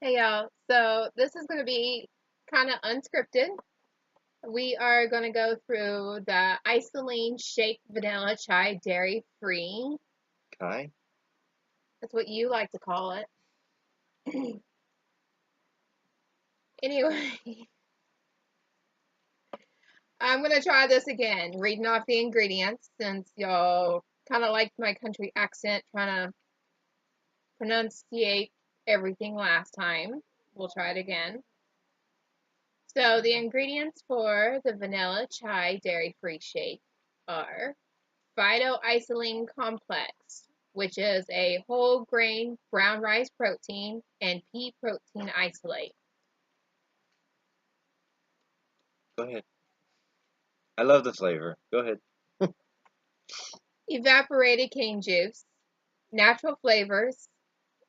Hey y'all, so this is going to be kind of unscripted. We are going to go through the IsaLean shake vanilla chai dairy free. Kai? That's what you like to call it. Anyway, I'm going to try this again, reading off the ingredients since y'all kind of liked my country accent trying to pronunciate everything last time. We'll try it again. So the ingredients for the vanilla chai dairy free shake are phytoisolene complex, which is a whole grain brown rice protein and pea protein isolate. Go ahead. I love the flavor. Go ahead. Evaporated cane juice, natural flavors,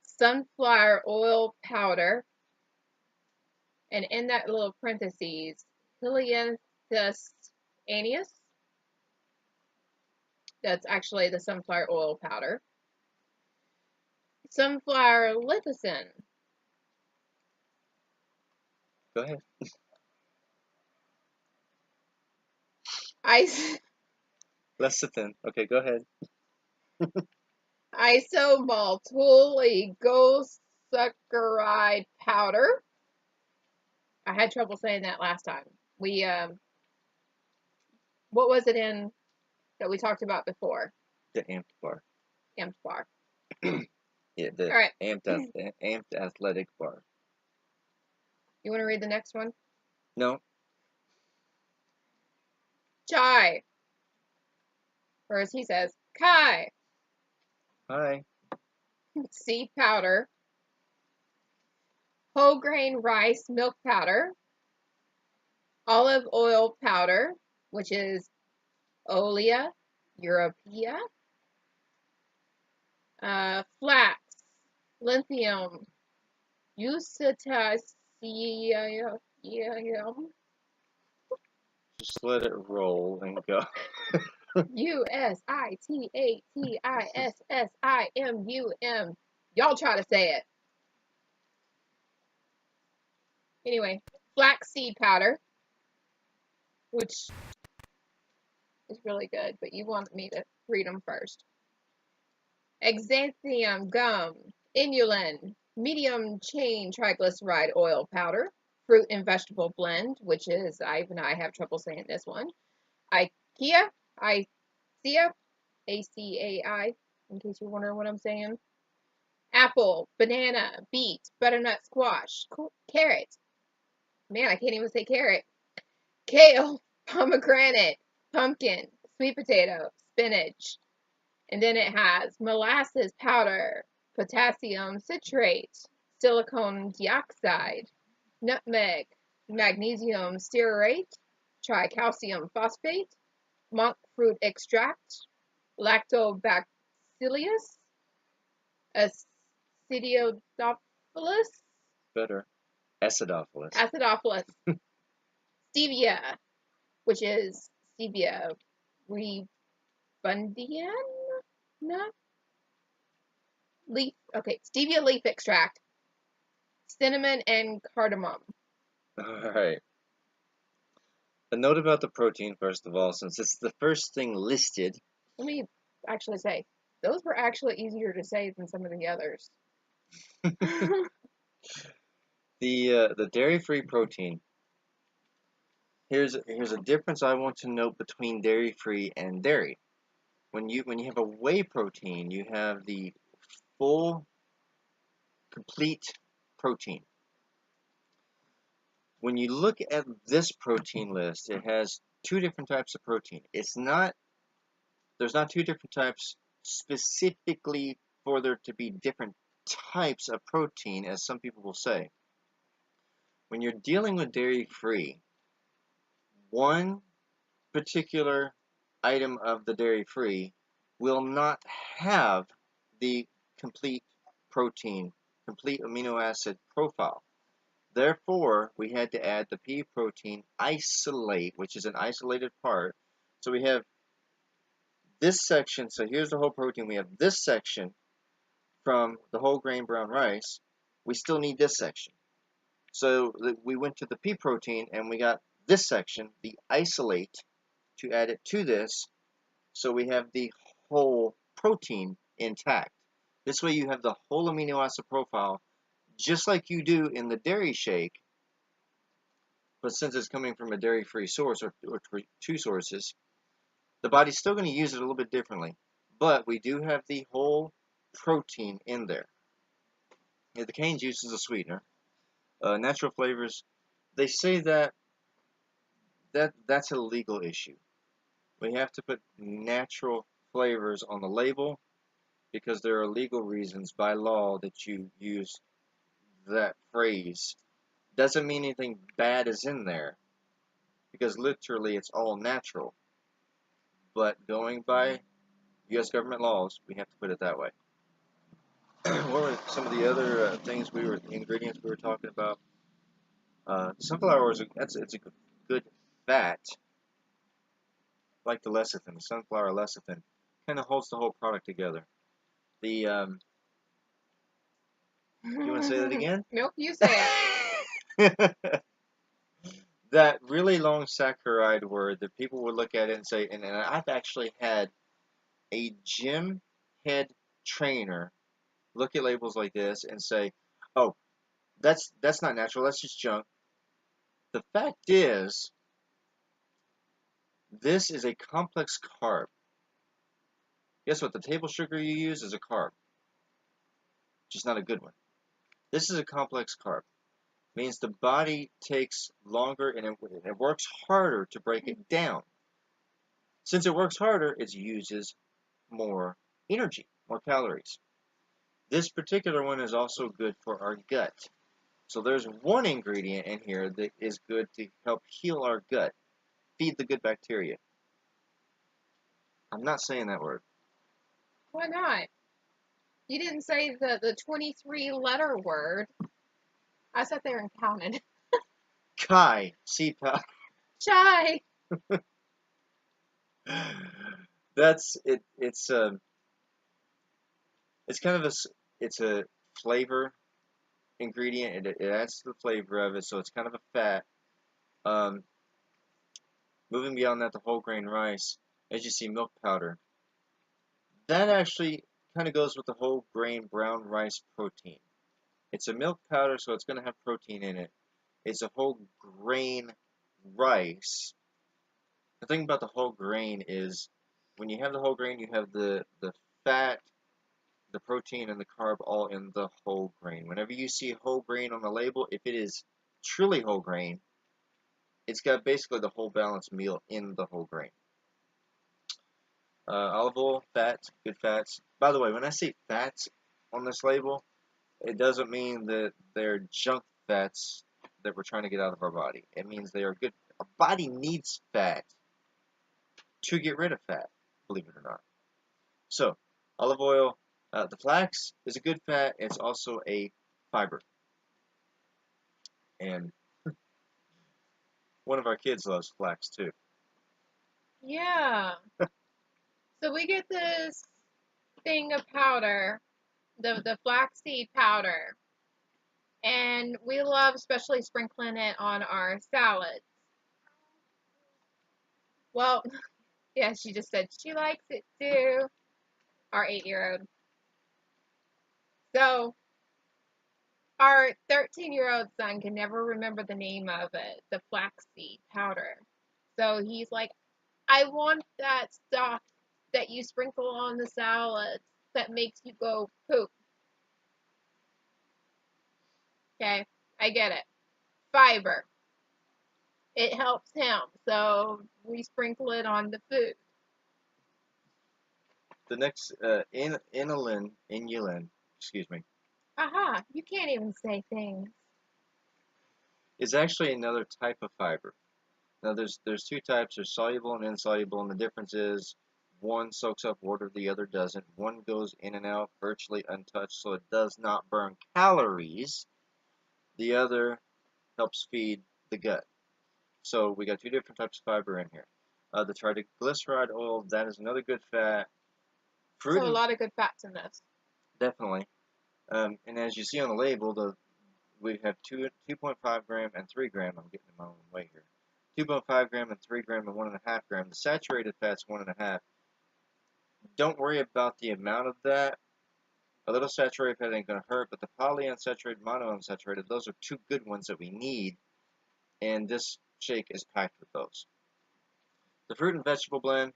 sunflower oil powder, and in that little parentheses, Helianthus annuus. That's actually the sunflower oil powder. Sunflower lecithin, Go ahead. ice, Lecithin. Okay, go ahead. isomaltoleucosaccharide powder. I had trouble saying that last time. We what was it in that we talked about before? The amped bar. Amped bar. Yeah, the All right. amped athletic bar. You want to read the next one? No. Chai, or as he says, kai. Hi. Seed powder, whole grain rice milk powder, olive oil powder, which is Olea europea, flax, lithium, eustachium, Just let it roll and go. USITATISSIMUM. Y'all try to say it. Anyway, flaxseed powder, which is really good, but you want me to read them first. Xanthium gum, inulin, medium chain triglyceride oil powder, fruit and vegetable blend, which is, I have trouble saying this one. IKEA, ICEA, ACAI, in case you're wondering what I'm saying. Apple, banana, beet, butternut squash, carrot. Man, I can't even say carrot. Kale, pomegranate, pumpkin, sweet potato, spinach. And then it has molasses powder, potassium citrate, silicon dioxide, nutmeg, magnesium stearate, tricalcium phosphate, monk fruit extract, lactobacillus, acidophilus, Better. Acidophilus. acidophilus, stevia, which is stevia rebundiana, no, leaf, okay, stevia leaf extract, cinnamon, and cardamom. Alright. A note about the protein, first of all, since it's the first thing listed. Let me actually say, those were actually easier to say than some of the others. The dairy-free protein. Here's a difference I want to note between dairy-free and dairy. When you have a whey protein, you have the full, complete protein. When you look at this protein list, it has two different types of protein. There's not two different types specifically for there to be different types of protein, as some people will say. When you're dealing with dairy-free, one particular item of the dairy-free will not have the complete protein, complete amino acid profile. Therefore, we had to add the pea protein isolate, which is an isolated part. So we have this section. So here's the whole protein. We have this section from the whole grain brown rice. we still need this section. So we went to the pea protein and we got this section, the isolate, to add it to this, so we have the whole protein intact. This way you have the whole amino acid profile, just like you do in the dairy shake, but since it's coming from a dairy-free source or two sources, the body's still going to use it a little bit differently. But we do have the whole protein in there. The cane juice is a sweetener. Natural flavors, they say that's a legal issue. We have to put natural flavors on the label because there are legal reasons by law that you use that phrase. Doesn't mean anything bad is in there because literally it's all natural. But going by U.S. government laws, we have to put it that way. What were some of the other ingredients we were talking about? Sunflower it's a good fat, like the lecithin, the sunflower lecithin, kind of holds the whole product together. The you want to say that again? Nope, you say it. That really long saccharide word that people would look at it and say, and I've actually had a gym head trainer look at labels like this and say, "Oh, that's not natural. That's just junk." The fact is, this is a complex carb. Guess what? The table sugar you use is a carb, just not a good one. This is a complex carb. Means the body takes longer and it works harder to break it down. Since it works harder, it uses more energy, more calories. This particular one is also good for our gut. So there's one ingredient in here that is good to help heal our gut, feed the good bacteria. I'm not saying that word. Why not? You didn't say the 23 letter word. I sat there and counted. Kai, CPAP. Shy. That's it. It's kind of it's a flavor ingredient. It adds to the flavor of it, so it's kind of a fat. Um, Moving beyond that, the whole grain rice, as you see, milk powder. That actually kind of goes with the whole grain brown rice protein. It's a milk powder, so it's going to have protein in it. It's a whole grain rice. The thing about the whole grain is when you have the whole grain, you have the fat, the protein, and the carb all in the whole grain. Whenever you see whole grain on the label, if it is truly whole grain, it's got basically the whole balanced meal in the whole grain. Olive oil, fats, good fats. By the way, when I say fats on this label, it doesn't mean that they're junk fats that we're trying to get out of our body. It means they are good. Our body needs fat to get rid of fat, believe it or not. So, olive oil, the flax is a good fat. It's also a fiber. And one of our kids loves flax too. Yeah. So we get this thing of powder, the flaxseed powder, and we love especially sprinkling it on our salads. Well, yeah, she just said she likes it too, our 8-year-old. So our 13-year-old son can never remember the name of it, the flaxseed powder. So he's like, I want that stuff that you sprinkle on the salads that makes you go poop. Okay, I get it. Fiber. It helps him, so we sprinkle it on the food. The next, inulin, excuse me, Aha, you can't even say things. is actually another type of fiber. Now, there's two types. There's soluble and insoluble, and the difference is one soaks up water, the other doesn't. One goes in and out virtually untouched, so it does not burn calories. The other helps feed the gut. So we got two different types of fiber in here. The triglyceride oil, that is another good fat. Fruit So a and lot of good fats in this. definitely. And as you see on the label, we have 2.5 gram and 3 gram. I'm getting in my own way here. 2.5 gram and 3 gram and 1.5 gram. The saturated fat's 1.5. Don't worry about the amount of that. A little saturated fat ain't gonna hurt, but the polyunsaturated, monounsaturated, those are two good ones that we need, and this shake is packed with those. The fruit and vegetable blend,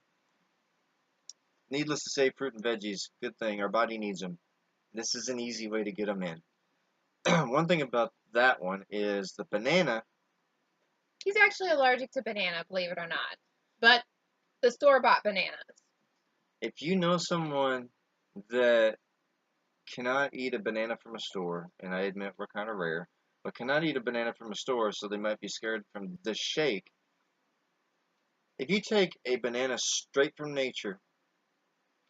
needless to say, fruit and veggies, good thing. Our body needs them. This is an easy way to get them in. One thing about that one is the banana. He's actually allergic to banana, believe it or not. But the store-bought bananas. If you know someone that cannot eat a banana from a store, and I admit we're kind of rare, but cannot eat a banana from a store, so they might be scared from the shake. If you take a banana straight from nature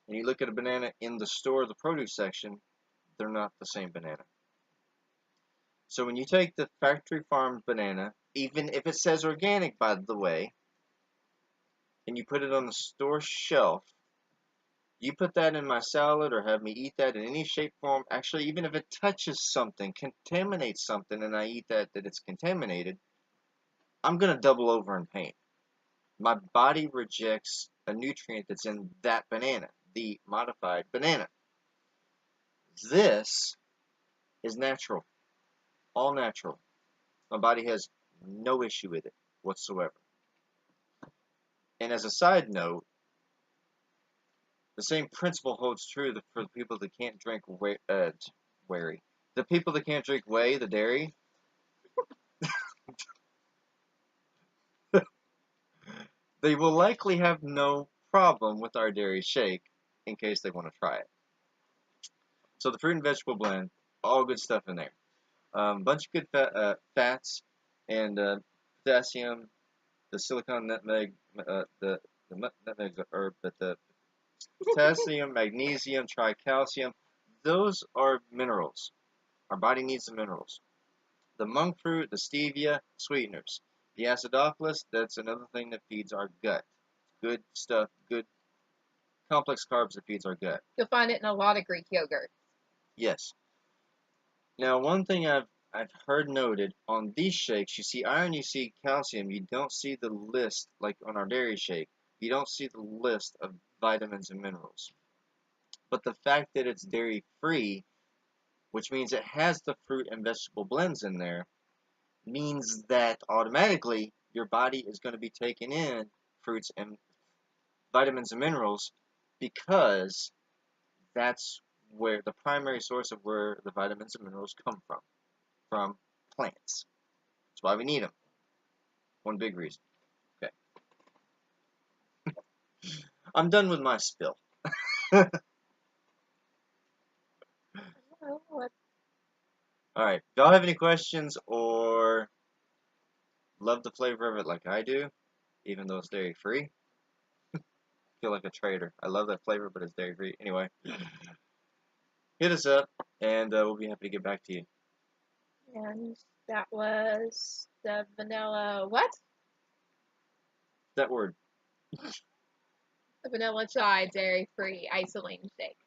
and you look at a banana in the store, the produce section, they're not the same banana. So when you take the factory farmed banana, even if it says organic, by the way, and you put it on the store shelf, you put that in my salad or have me eat that in any shape, form, actually, even if it touches something, contaminates something, and I eat that it's contaminated, I'm going to double over in pain. My body rejects a nutrient that's in that banana, the modified banana. This is natural, all natural. My body has no issue with it whatsoever. And as a side note, the same principle holds true for the people that can't drink whey. The people that can't drink whey, the dairy, they will likely have no problem with our dairy shake in case they want to try it. So the fruit and vegetable blend, all good stuff in there. Bunch of good fats and potassium, the silicon nutmeg, the nutmeg's a herb, but the potassium, magnesium, tricalcium, those are minerals. Our body needs the minerals. The monk fruit, the stevia, sweeteners. The acidophilus, that's another thing that feeds our gut. Good stuff, good complex carbs that feeds our gut. You'll find it in a lot of Greek yogurt. Yes. Now, one thing I've heard noted on these shakes, you see iron, you see calcium, you don't see the list, like on our dairy shake, you don't see the list of vitamins and minerals. But the fact that it's dairy free, which means it has the fruit and vegetable blends in there, means that automatically your body is going to be taking in fruits and vitamins and minerals because that's where the primary source of where the vitamins and minerals come from plants. That's why we need them. One big reason. Okay. I'm done with my spill. Oh, Alright. Do y'all have any questions or love the flavor of it like I do, even though it's dairy free? Feel like a traitor. I love that flavor, but it's dairy free. Anyway, hit us up and we'll be happy to get back to you. and that was the vanilla, what? That word. The vanilla chai dairy-free IsaLean shake.